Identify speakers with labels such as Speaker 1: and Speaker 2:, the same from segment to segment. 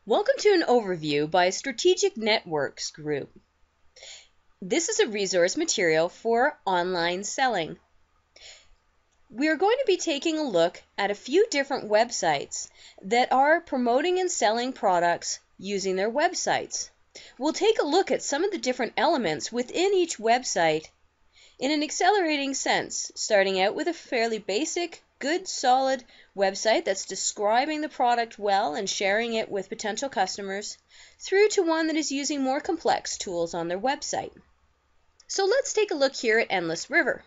Speaker 1: Welcome to an overview by Strategic Networks Group. This is a resource material for online selling. We are going to be taking a look at a few different websites that are promoting and selling products using their websites. We'll take a look at some of the different elements within each website in an accelerating sense, starting out with a fairly basic, good, solid website that's describing the product well and sharing it with potential customers, through to one that is using more complex tools on their website. So let's take a look here at Endless River.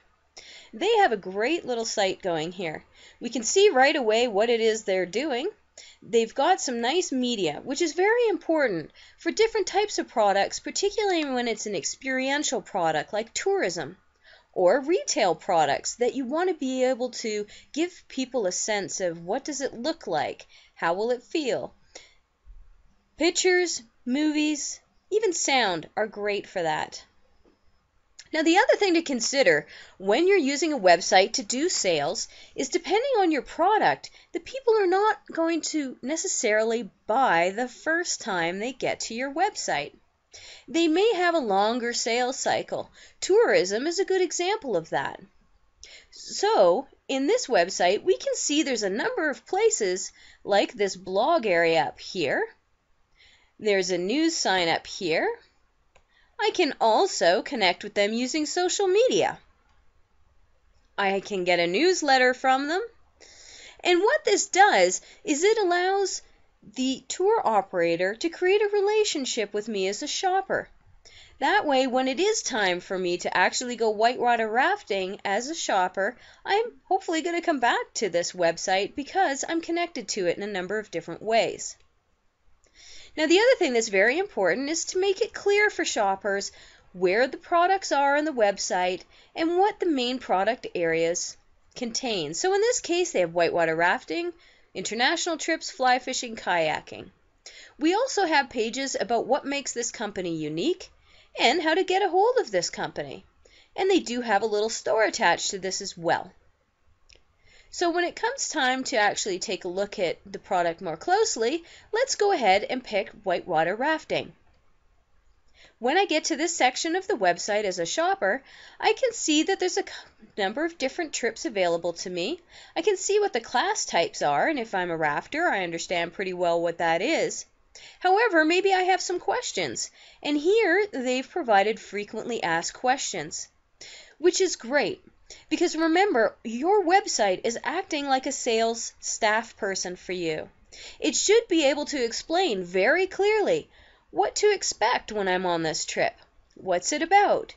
Speaker 1: They have a great little site going here. We can see right away what it is they're doing. They've got some nice media, which is very important for different types of products, particularly when it's an experiential product like tourism, or retail products that you want to be able to give people a sense of what does it look like, how will it feel. Pictures, movies, even sound are great for that. Now the other thing to consider when you're using a website to do sales is depending on your product, the people are not going to necessarily buy the first time they get to your website. They may have a longer sales cycle. Tourism is a good example of that. So, in this website, we can see there's a number of places like this blog area up here. There's a news sign up here. I can also connect with them using social media. I can get a newsletter from them. And what this does is it allows the tour operator to create a relationship with me as a shopper. That way, when it is time for me to actually go whitewater rafting as a shopper, I'm hopefully going to come back to this website because I'm connected to it in a number of different ways. Now, the other thing that's very important is to make it clear for shoppers where the products are on the website and what the main product areas contain. So in this case, they have whitewater rafting, international trips, fly fishing, kayaking. We also have pages about what makes this company unique and how to get a hold of this company. And they do have a little store attached to this as well. So when it comes time to actually take a look at the product more closely, let's go ahead and pick whitewater rafting. When I get to this section of the website as a shopper, I can see that there's a number of different trips available to me. I can see what the class types are, and if I'm a rafter, I understand pretty well what that is. However, maybe I have some questions, and here they've provided frequently asked questions, which is great. Because remember, your website is acting like a sales staff person for you. It should be able to explain very clearly what to expect when I'm on this trip. What's it about?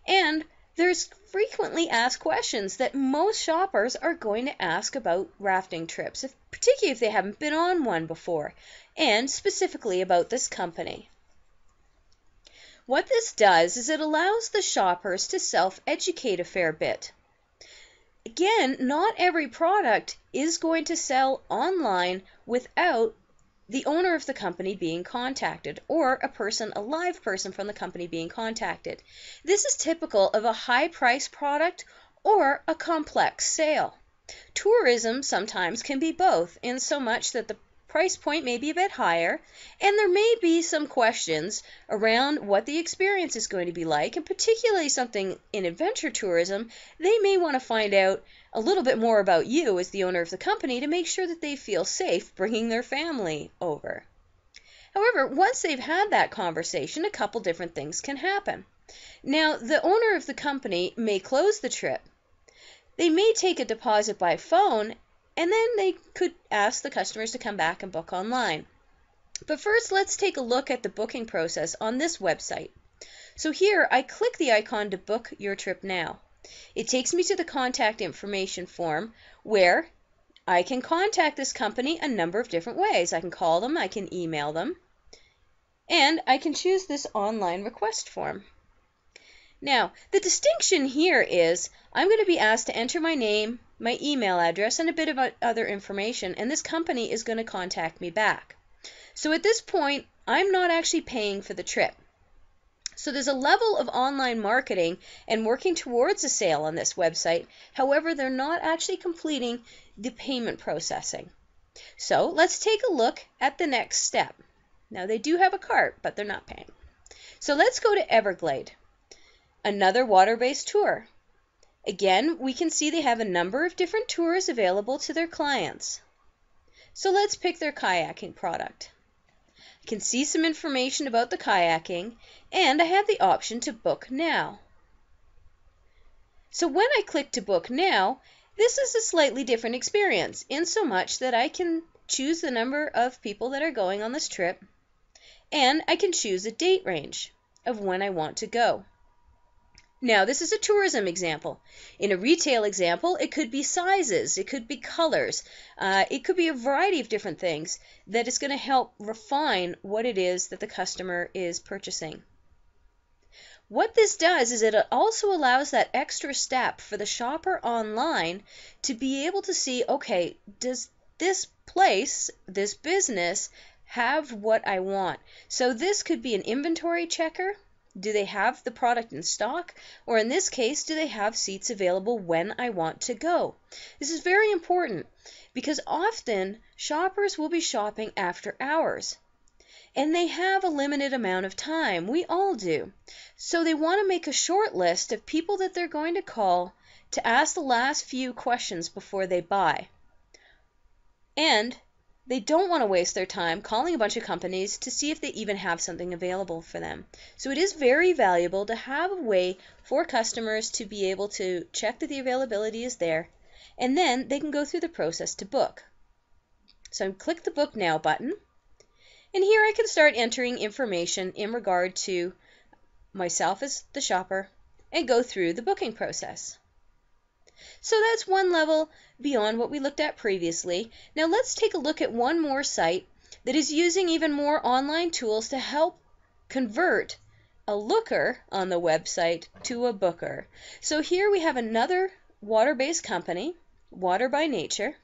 Speaker 1: And there's frequently asked questions that most shoppers are going to ask about rafting trips, particularly if they haven't been on one before, and specifically about this company. What this does is it allows the shoppers to self-educate a fair bit. Again, not every product is going to sell online without the owner of the company being contacted or a live person from the company being contacted. This is typical of a high-priced product or a complex sale. Tourism sometimes can be both, in so much that the price point may be a bit higher, and there may be some questions around what the experience is going to be like, and particularly something in adventure tourism, they may want to find out a little bit more about you as the owner of the company to make sure that they feel safe bringing their family over. However, once they've had that conversation, a couple different things can happen. Now, the owner of the company may close the trip. They may take a deposit by phone, and then they could ask the customers to come back and book online. But first, let's take a look at the booking process on this website. So here, I click the icon to book your trip now. It takes me to the contact information form where I can contact this company a number of different ways. I can call them, I can email them, and I can choose this online request form. Now, the distinction here is I'm going to be asked to enter my name, my email address, and a bit of other information, and this company is going to contact me back. So at this point, I'm not actually paying for the trip. So there's a level of online marketing and working towards a sale on this website. However, they're not actually completing the payment processing. So let's take a look at the next step. Now they do have a cart, but they're not paying. So let's go to Everglade, another water-based tour. Again, we can see they have a number of different tours available to their clients. So let's pick their kayaking product. I can see some information about the kayaking, and I have the option to book now. So when I click to book now, this is a slightly different experience in so much that I can choose the number of people that are going on this trip, and I can choose a date range of when I want to go. Now, this is a tourism example. In a retail example, it could be sizes, it could be colors, it could be a variety of different things that is going to help refine what it is that the customer is purchasing. What this does is it also allows that extra step for the shopper online to be able to see, okay, does this place, this business, have what I want? So this could be an inventory checker. Do they have the product in stock? Or in this case, do they have seats available when I want to go? This is very important because often shoppers will be shopping after hours. And they have a limited amount of time. We all do. So they want to make a short list of people that they're going to call to ask the last few questions before they buy. And they don't want to waste their time calling a bunch of companies to see if they even have something available for them. So it is very valuable to have a way for customers to be able to check that the availability is there, and then they can go through the process to book. So I click the Book Now button, and here I can start entering information in regard to myself as the shopper and go through the booking process. So that's one level beyond what we looked at previously. Now let's take a look at one more site that is using even more online tools to help convert a looker on the website to a booker. So here we have another water-based company, Water by Nature,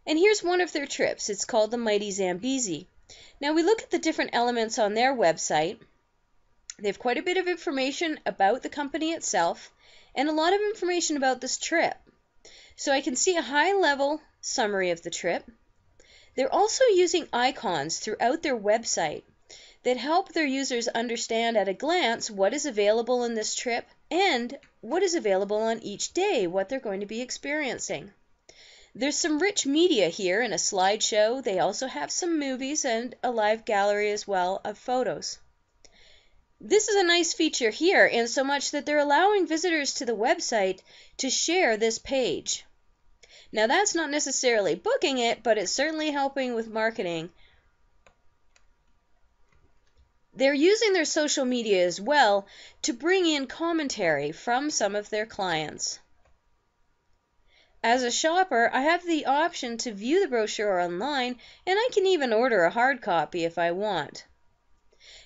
Speaker 1: and here's one of their trips. It's called the Mighty Zambezi. Now we look at the different elements on their website. They have quite a bit of information about the company itself and a lot of information about this trip. So I can see a high-level summary of the trip. They're also using icons throughout their website that help their users understand at a glance what is available in this trip and what is available on each day, what they're going to be experiencing. There's some rich media here in a slideshow. They also have some movies and a live gallery as well of photos. This is a nice feature here in so much that they're allowing visitors to the website to share this page. Now that's not necessarily booking it, but it's certainly helping with marketing. They're using their social media as well to bring in commentary from some of their clients. As a shopper, I have the option to view the brochure online, and I can even order a hard copy if I want.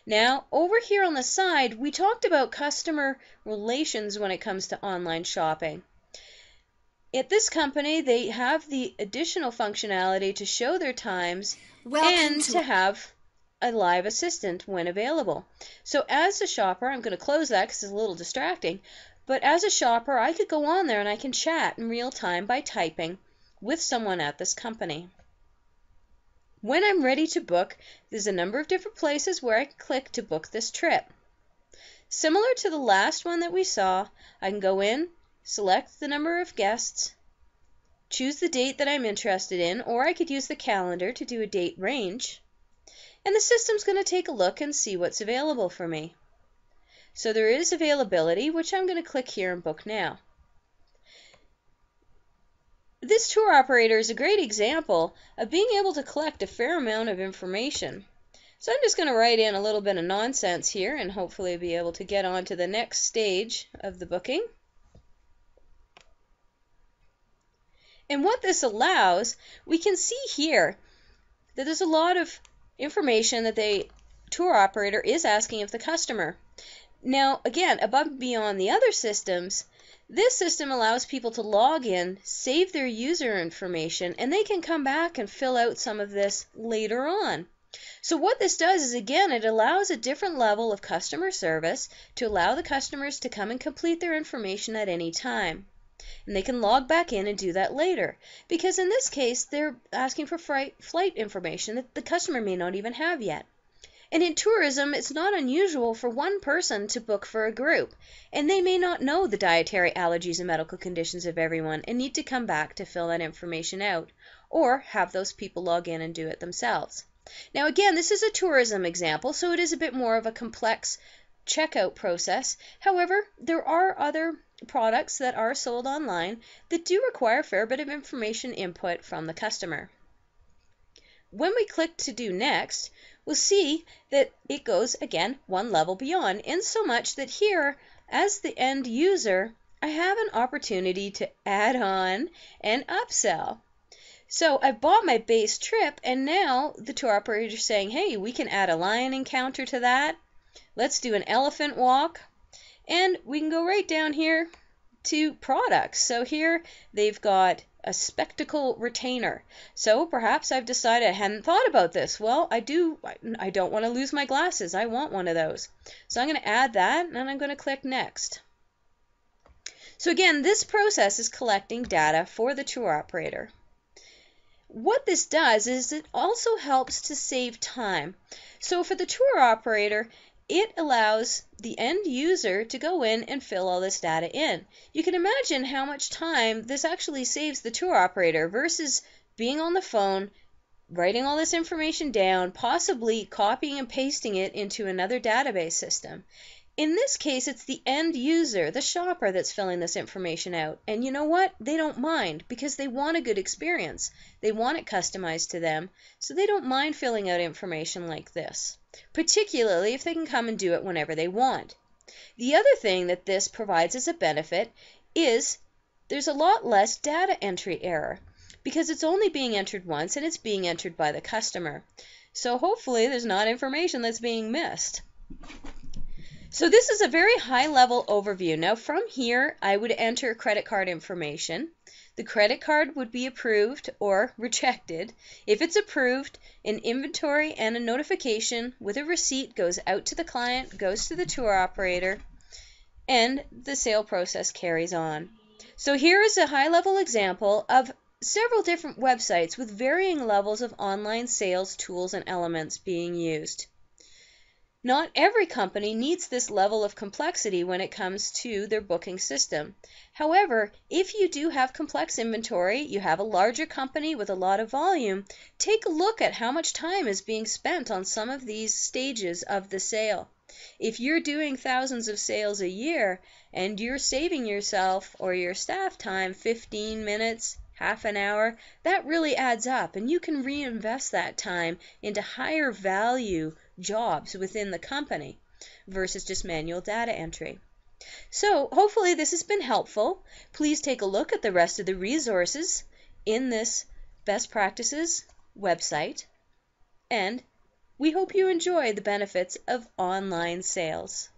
Speaker 1: Now, over here on the side, we talked about customer relations when it comes to online shopping. At this company, they have the additional functionality to show their times and to have a live assistant when available. So as a shopper, I'm going to close that because it's a little distracting, but as a shopper, I could go on there and I can chat in real time by typing with someone at this company. When I'm ready to book, there's a number of different places where I can click to book this trip. Similar to the last one that we saw, I can go in, select the number of guests, choose the date that I'm interested in, or I could use the calendar to do a date range, and the system's going to take a look and see what's available for me. So there is availability, which I'm going to click here and book now. This tour operator is a great example of being able to collect a fair amount of information. So I'm just going to write in a little bit of nonsense here and hopefully be able to get on to the next stage of the booking. And what this allows, we can see here that there's a lot of information that the tour operator is asking of the customer. Now, again, above and beyond the other systems, this system allows people to log in, save their user information, and they can come back and fill out some of this later on. So what this does is, again, it allows a different level of customer service to allow the customers to come and complete their information at any time. And they can log back in and do that later, because in this case they're asking for flight information that the customer may not even have yet. And in tourism, it's not unusual for one person to book for a group, and they may not know the dietary allergies and medical conditions of everyone and need to come back to fill that information out, or have those people log in and do it themselves. Now again, this is a tourism example, so it is a bit more of a complex checkout process. However, there are other products that are sold online that do require a fair bit of information input from the customer. When we click to do next, we'll see that it goes again one level beyond, in so much that here, as the end user, I have an opportunity to add on and upsell. So I've bought my base trip, and now the tour operator is saying, hey, we can add a lion encounter to that. Let's do an elephant walk. And we can go right down here to products. So here they've got a spectacle retainer. So perhaps I've decided I hadn't thought about this. Well, I don't want to lose my glasses. I want one of those. So I'm going to add that, and I'm going to click next. So again, this process is collecting data for the tour operator. What this does is it also helps to save time. So for the tour operator, it allows the end user to go in and fill all this data in. You can imagine how much time this actually saves the tour operator versus being on the phone, writing all this information down, possibly copying and pasting it into another database system. In this case, it's the end user, the shopper, that's filling this information out. And you know what? They don't mind, because they want a good experience. They want it customized to them, so they don't mind filling out information like this, particularly if they can come and do it whenever they want. The other thing that this provides as a benefit is there's a lot less data entry error, because it's only being entered once and it's being entered by the customer. So hopefully there's not information that's being missed. So this is a very high-level overview. Now from here, I would enter credit card information. The credit card would be approved or rejected. If it's approved, an inventory and a notification with a receipt goes out to the client, goes to the tour operator, and the sale process carries on. So here is a high-level example of several different websites with varying levels of online sales tools and elements being used. Not every company needs this level of complexity when it comes to their booking system. However, if you do have complex inventory, you have a larger company with a lot of volume, take a look at how much time is being spent on some of these stages of the sale. If you're doing thousands of sales a year and you're saving yourself or your staff time 15 minutes, half an hour, that really adds up, and you can reinvest that time into higher value jobs within the company versus just manual data entry. So hopefully this has been helpful. Please take a look at the rest of the resources in this best practices website, and we hope you enjoy the benefits of online sales.